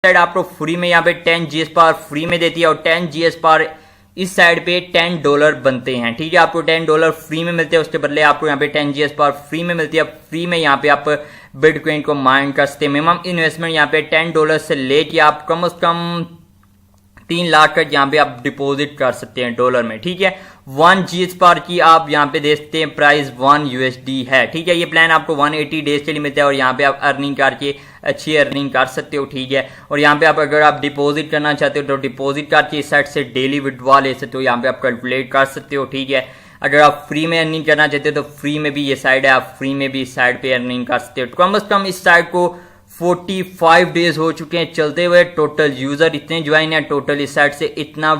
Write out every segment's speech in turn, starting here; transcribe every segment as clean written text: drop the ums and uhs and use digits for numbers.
Side आपको free में यहाँ पे 10 GS पावर फ्री में देती है और 10 GS पावर इस साइड पे $10 बनते हैं। ठीक है, आपको $10 फ्री में मिलते हैं, उसके बदले आपको यहाँ पे 10 GS पावर फ्री में मिलती है। फ्री में यहाँ पे आप बिटकॉइन को माइन कर सकते हैं। मिनिमम इन्वेस्टमेंट यहाँ पे $10 से लेके आप कम से कम 3 लाख तक यहाँ पे आप डिपॉजिट कर सकते हैं डॉलर में। ठीक है, 1 GS पावर की आप यहाँ पे देख सकते हैं प्राइस 1 USD है। ठीक है, ये प्लान आपको 180 डेज के लिए मिलता है और यहाँ पे आप अर्निंग करके अच्छी अर्निंग कर सकते हो। ठीक है, और यहाँ पे आप अगर आप डिपॉजिट करना चाहते हो तो डिपॉजिट करके इस साइड से डेली विड्रॉ ले सकते हो, यहाँ पे आप कैलकुलेट कर सकते हो। ठीक है, अगर आप फ्री में अर्निंग करना चाहते हो तो फ्री में भी ये साइड है, आप फ्री में भी इस साइड पे अर्निंग कर सकते हो। कम से कम इस साइड को 45 डेज हो चुके हैं चलते हुए। टोटल यूजर इतने ज्वाइन है, टोटल इस साइड से इतना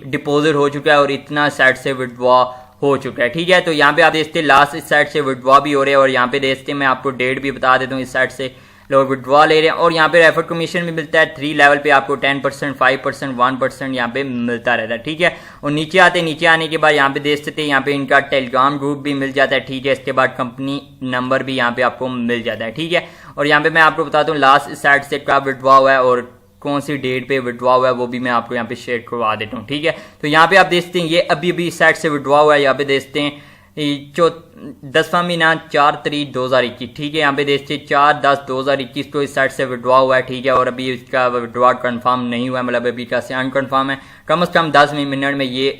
डिपॉजिट हो चुका है और इतना साइड से विड्रॉ हो चुका है। ठीक है, तो यहाँ पे आप देखते हैं लास्ट इस साइड से विड्रॉ भी हो रहे हैं और यहाँ पे देखते हैं मैं आपको डेट भी बता देता हूँ, इस साइड से लोग विड्रॉ ले रहे हैं और यहाँ पे रेफर कमीशन भी मिलता है 3 लेवल पे आपको 10%, 5%, 1% यहाँ पे मिलता रहता है। ठीक है, और नीचे आने के बाद यहाँ पे देख सकते हैं यहाँ पे इनका टेलीग्राम ग्रुप भी मिल जाता है। ठीक है, इसके बाद कंपनी नंबर भी यहाँ पे आपको मिल जाता है। ठीक है, और यहाँ पे मैं आपको बताता हूँ लास्ट साइड से कब विड्रॉ हुआ है और कौन सी डेट पे विड्रॉ हुआ है वो भी मैं आपको यहाँ पे शेयर करवा देता हूँ। ठीक है, तो यहाँ पे आप देखते हैं ये अभी इस साइड से विड्रॉ हुआ है। यहाँ पे देखते हैं 10वां महीना 4 तारीख 2021। ठीक है, यहाँ पे देखते हैं 4/10/2021 को इस साइड से विड्रॉ हुआ है। ठीक है, और अभी इसका विड्रॉ कंफर्म नहीं हुआ है, मतलब अभी का से अनकन्फर्म है। कम से कम 10 मिनट में ये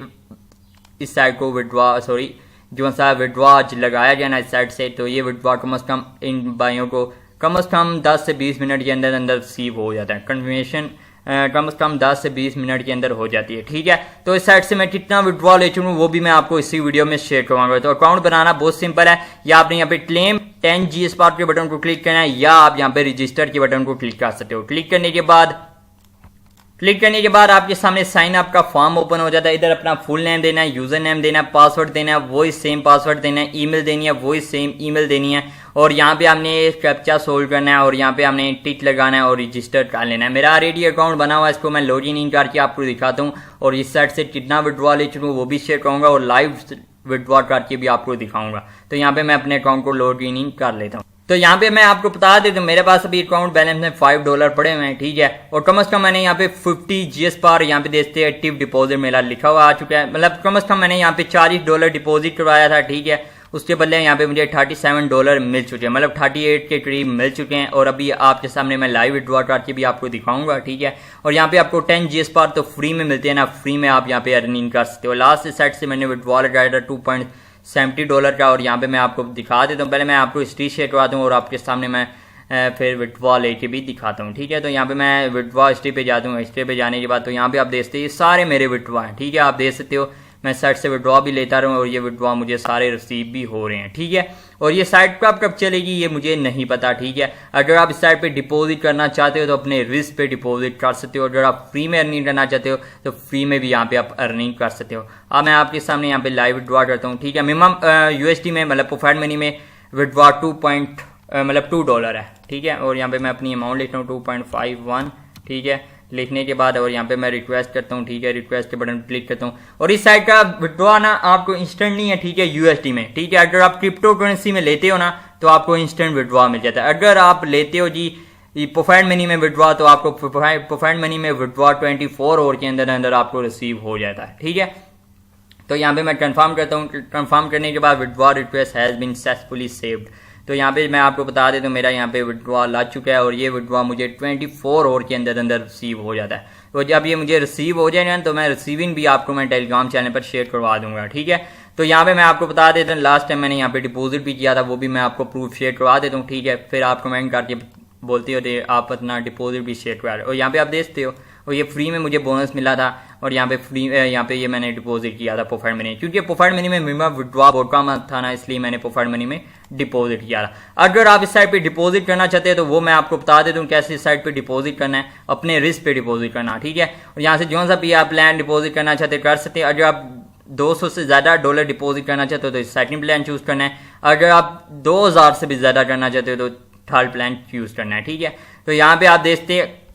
इस साइड को जो सा विड्रॉ लगाया गया ना इस साइड से, तो ये विड्रॉ कम से कम इन भाइयों को कम से कम 10 से 20 मिनट के अंदर रिसीव हो जाता है। कन्फर्मेशन कम से कम 10 से 20 मिनट के अंदर हो जाती है। ठीक है, तो इस साइड से मैं कितना विड्रॉ ले चुका हूँ वो भी मैं आपको इसी वीडियो में शेयर करूंगा। तो अकाउंट बनाना बहुत सिंपल है, या आपने यहाँ पे क्लेम 10 GS पावर के बटन को क्लिक करना है या आप यहाँ पे रजिस्टर के बटन को क्लिक कर सकते हो। क्लिक करने के बाद आपके सामने साइन अप का फॉर्म ओपन हो जाता है। इधर अपना फुल नेम देना है, यूजर नेम देना है, पासवर्ड देना है, वही सेम पासवर्ड देना है, ईमेल देनी है, वही सेम ईमेल देनी है और यहाँ पे आपने कैप्चा सोल्व करना है और यहाँ पे आपने टिक लगाना है और रजिस्टर कर लेना है। मेरा ऑलरेडी अकाउंट बना हुआ है, इसको मैं लॉगिन इन करके आपको दिखाता हूँ और इस साइड से कितना विड्रॉ ले चुका हूँ वो भी शेयर करूंगा और लाइव विड्रॉ करके भी आपको दिखाऊंगा। तो यहाँ पे मैं अपने अकाउंट को लॉगिन इन कर लेता हूँ। तो यहाँ पे मैं आपको बता देता हूँ मेरे पास अभी अकाउंट बैलेंस में $5 पड़े हुए हैं। ठीक है, और कम से कम मैंने यहाँ पे 50 GS पावर यहाँ पे देखते हैं एक्टिव डिपॉजिट मेरा लिखा हुआ आ चुका है, मतलब कम से कम मैंने यहाँ पे $40 डिपॉजिट करवाया था। ठीक है, उसके बदले यहाँ पे मुझे $37 मिल चुके हैं, मतलब 38 के करीब मिल चुके हैं और अभी आपके सामने मैं लाइव विड्रॉ करके भी आपको दिखाऊंगा। ठीक है, और यहाँ पे आपको 10 GS पावर तो फ्री में मिलते हैं ना, फ्री में आप यहाँ पे अर्निंग कर सकते हो। लास्ट साइड से मैंने विड्रॉ लगाया था $2.70 का और यहाँ पे मैं आपको दिखा देता हूँ। पहले मैं आपको हिस्ट्री शेयर करवा दूँ और आपके सामने मैं फिर विड्रॉ लेके भी दिखाता हूँ। ठीक है, तो यहाँ पे मैं विड्रॉ हिस्ट्री पे जाता हूँ। हिस्ट्री पे जाने के बाद तो यहाँ पे आप देखते हैं ये सारे मेरे विड्रॉ हैं। ठीक है, आप देख सकते हो मैं साइड से विड्रॉ भी लेता रहूँ और ये विड्रॉ मुझे सारे रिसीव भी हो रहे हैं। ठीक है, और ये साइट कब चलेगी ये मुझे नहीं पता। ठीक है, अगर आप इस साइट पे डिपॉजिट करना चाहते हो तो अपने रिस्क पे डिपॉजिट कर सकते हो। अगर आप फ्री में अर्निंग करना चाहते हो तो फ्री में भी यहाँ पे आप अर्निंग कर सकते हो। अब मैं आपके सामने यहाँ पे लाइव विड्रॉ करता हूँ। ठीक है, मिनिमम USD में मतलब प्रोफाइल मनी में विड्रॉ $2 है। ठीक है, और यहाँ पे मैं अपनी अमाउंट लिखता हूँ 2.51। ठीक है, लिखने के बाद और यहाँ पे मैं रिक्वेस्ट करता हूँ। ठीक है, रिक्वेस्ट के बटन क्लिक करता हूँ और इस साइड का विड्रॉ ना आपको इंस्टेंट नहीं है। ठीक है, USD में। ठीक है, अगर आप क्रिप्टो करेंसी में लेते हो ना तो आपको इंस्टेंट विड्रॉ मिल जाता है। अगर आप लेते हो जी प्रोफाइल मनी में विड्रॉ तो आपको प्रोफाइल मनी में विड्रॉ 24 आवर के अंदर आपको रिसीव हो जाता है। ठीक है, तो यहाँ पे मैं कंफर्म करता हूँ। कंफर्म करने के बाद withdraw request has been successfully saved. तो यहाँ पे मैं आपको बता देता हूँ मेरा यहाँ पे विड्रॉ ला चुका है और ये विड्रॉ मुझे 24 आवर के अंदर रिसीव हो जाता है। तो जब ये मुझे रिसीव हो जाएगा तो मैं रिसीविंग भी आपको मैं टेलीग्राम चैनल पर शेयर करवा दूंगा। ठीक है, तो यहाँ पे मैं आपको बता देता हूँ लास्ट टाइम मैंने यहाँ पे डिपॉजिट भी किया था, वो भी मैं आपको प्रूफ शेयर करवा देता हूँ। ठीक है, फिर आप कमेंट करके बोलते हो आप अपना डिपॉजिट भी शेयर करवा रहे हो और यहाँ पे आप देखते हो और ये फ्री में मुझे बोनस मिला था और यहाँ पे ये मैंने डिपॉजिट किया था प्रोफाइल मनी, क्योंकि प्रोफाइल मनी में मिनिमम विड्रॉ बहुत कम था ना, इसलिए मैंने प्रोफाइल मनी में डिपॉजिट किया था। अगर आप इस साइट पे डिपॉजिट करना चाहते हैं तो वो मैं आपको बता देता हूँ कैसे इस साइट पे डिपॉजिट करना है, अपने रिस्क पे डिपॉजिट करना। ठीक है, और यहाँ से जो सा भी आप प्लान डिपॉजिट करना चाहते कर सकते हैं। अगर आप 200 से ज्यादा डॉलर डिपॉजिट करना चाहते हो तो सेकंड प्लान चूज करना है। अगर आप 2000 से भी ज्यादा करना चाहते हो तो थर्ड प्लान चूज करना है। ठीक है, तो यहाँ पे आप देखते हैं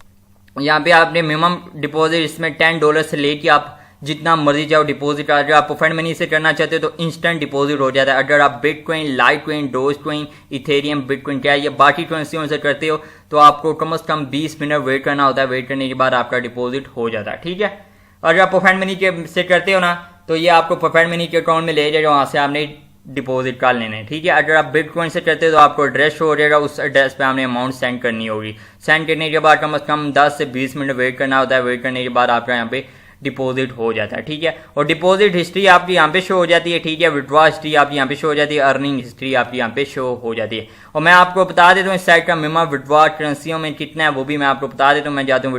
यहाँ पे आपने मिनिमम डिपॉजिट इसमें $10 से लेके आप जितना मर्जी चाहो डिपॉजिट। अगर आप फंड मनी से करना चाहते हो तो इंस्टेंट डिपॉजिट हो जाता है। अगर आप bitcoin, Litecoin, Dogecoin, Ethereum, bitcoin क्या है ये बाकी करेंसियों से करते हो तो आपको कम से कम 20 मिनट वेट करना होता है। वेट करने के बाद आपका डिपॉजिट हो जाता है, ठीक है। अगर आप फंड मनी के से करते हो ना तो ये आपको फंड मनी के अकाउंट में ले जाएगा, वहां से आपने डिपॉजिट कर लेना है, ठीक है। अगर आप बिटकॉइन से करते हो तो आपको एड्रेस शो हो जाएगा, उस एड्रेस पे आपने अमाउंट सेंड करनी होगी। सेंड करने के बाद कम से कम 10 से 20 मिनट वेट करना होता है। वेट करने के बाद आपका यहाँ पे डिपॉजिट हो जाता है, ठीक है। और डिपॉजिट हिस्ट्री आपकी यहाँ पे शो हो जाती है, ठीक है। विड्रॉ हिस्ट्री आपकी यहाँ पे शो हो जाती है, अर्निंग हिस्ट्री आपकी यहाँ पे शो हो जाती है। और मैं आपको बता देता हूँ इस साइट का मिनिमम विड्रॉ करेंसियों में कितना है वो भी मैं आपको बता देता हूँ। मैं जाता हूँ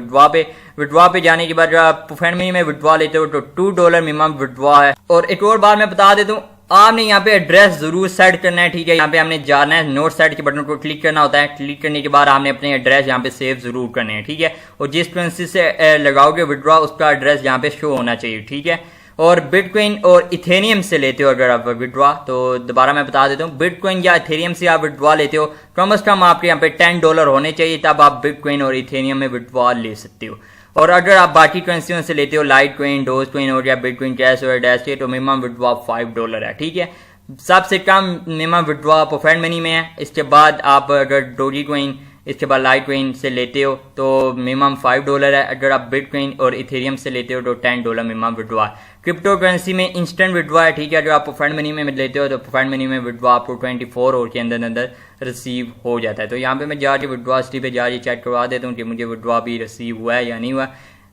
विड्रॉ पे जाने के बाद आप फंड मनी में विड्रॉ लेते हो तो $2 मिनिमम विड्रॉ है। और एक और बार मैं बता देता हूँ, आपने यहाँ पे एड्रेस जरूर सेट करना है, ठीक है। यहाँ पे हमने जाना है, नोट सेट के बटन को क्लिक करना होता है। क्लिक करने के बाद आपने अपने एड्रेस यहाँ पे सेव जरूर करने हैं, ठीक है। और जिस करेंसी से लगाओगे विड्रॉ उसका एड्रेस यहाँ पे शो होना चाहिए, ठीक है। और बिटकॉइन और इथेरियम से लेते हो अगर आप विड्रॉ, तो दोबारा मैं बता देता हूँ, बिटकॉइन या इथेरियम से आप विड्रॉ लेते हो कम से कम आपके यहाँ पे $10 होने चाहिए, तब आप बिटकॉइन और इथेरियम में विड्रॉ ले सकते हो। और अगर आप बाकी करेंसियों से लेते हो लाइट कॉइन, डोज कॉइन और या बिटकॉइन कैश और डैश के, तो मिनिमम विड्रॉ $5 है, ठीक है। सबसे कम मिनिमम विड्रॉ फंड मनी में है। इसके बाद आप अगर डोजी कॉइन, इसके बाद लाइट कॉइन से लेते हो तो मिनिमम $5 है। अगर आप बिटकॉइन और इथेरियम से लेते हो तो $10 मिनिमम विड्रॉ है। क्रिप्टो करेंसी में इंस्टेंट विड्रॉ है, ठीक है। अगर आप फंड मनी में लेते हो तो फंड मनी में विड्रॉ आपको 24 आवर के अंदर अंदर रिसीव हो जाता है। तो यहाँ पे मैं जाके विड्रॉ हिस्ट्री पे जाके चेक करवा देता हूँ कि मुझे विड्रॉ भी रिसीव हुआ है या नहीं हुआ।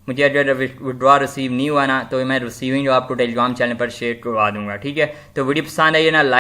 मुझे अगर विड्रॉ रिसीव नहीं हुआ ना तो मैं रिसीविंग आपको टेलीग्राम चैनल पर शेयर करवा दूंगा, ठीक है। तो वीडियो पसंद आई ना